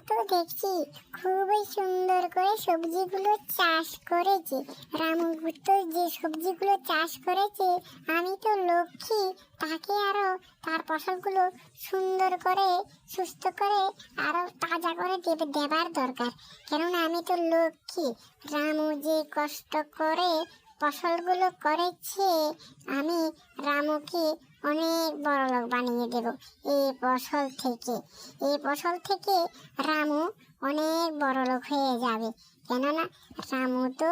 তো দেখছি খুবই সুন্দর করে সবজিগুলো চাষ করেছে। রামু তো যে সবজিগুলো চাষ করেছে, আমি তো লক্ষ্মী তাকে আরো তার ফসলগুলো সুন্দর করে সুস্থ করে আরো তাজা করে দেবার দরকার। কেননা আমি তো লক্ষ্মী। রামু যে কষ্ট করে ফসলগুলো করেছে, আমি রামুকে অনেক বড়লোক বানিয়ে দেব এই ফসল থেকে রামু অনেক বড়লোক হয়ে যাবে। কেননা রামু তো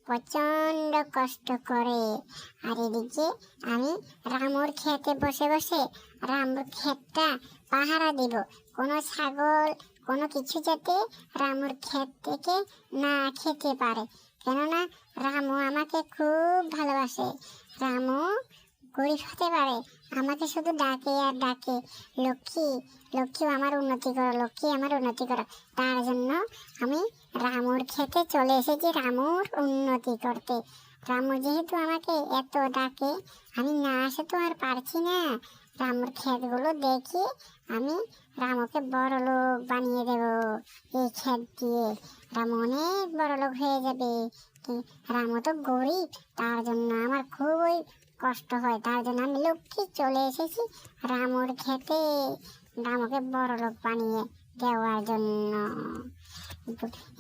প্রচণ্ড কষ্ট করে। আর এদিকে আমি রামুর ক্ষেতে বসে বসে রামুর ক্ষেতটা পাহারা দেব। কোনো ছাগল কোনো কিছু যাতে রামুর ক্ষেত থেকে না খেতে পারে। কেননা রামু আমাকে খুব ভালোবাসে। রামু গরিব হতে পারে, আমাকে শুধু ডাকে আর ডাকে, লক্ষ্মী লক্ষ্মী আমার উন্নতি করো, লক্ষ্মী আমার উন্নতি করো। তার জন্য আমি রামুর খেতে চলে এসেছি রামুর উন্নতি করতে। রামু যেহেতু আমাকে এত ডাকে, আমি না আসে তো আর পারছি না। রামুর ক্ষেতগুলো দেখি আমি রামুকে বড় লোক বানিয়ে দেব। এই ক্ষেত দিয়ে রামু অনেক বড় লোক হয়ে যাবে। রামু তো গরিব, তার জন্য আমার খুবই কষ্ট হয়। তার জন্য আমি লক্ষ্মী চলে এসেছি রামুর খেতে, রামুকে বড় লোক বানিয়ে দেওয়ার জন্য।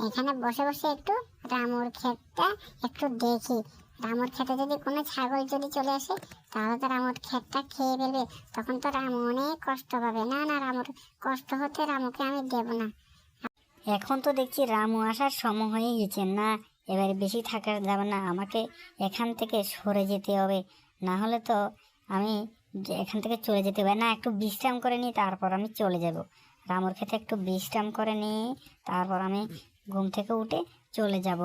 এখানে বসে বসে একটু রামুর ক্ষেতটা একটু দেখি। রামুর ক্ষেতে যদি কোনো ছাগল যদি চলে আসে, তাহলে তো রামুর ক্ষেতটা খেয়ে ফেলবে। তখন তো রামু অনেক কষ্ট পাবে। না না, রামুর কষ্ট হতে রামুকে আমি দেব না। এখন তো দেখছি রামু আসার সময় হয়ে গেছে না, এবারে বেশি থাকা যাবে না, আমাকে এখান থেকে সরে যেতে হবে। না হলে তো আমি এখান থেকে চলে যেতে হবে না, একটু বিশ্রাম করে নিই, তারপর আমি চলে যাব। রামুর ক্ষেতে একটু বিশ্রাম করে নিই, তারপর আমি ঘুম থেকে উঠে চলে যাব।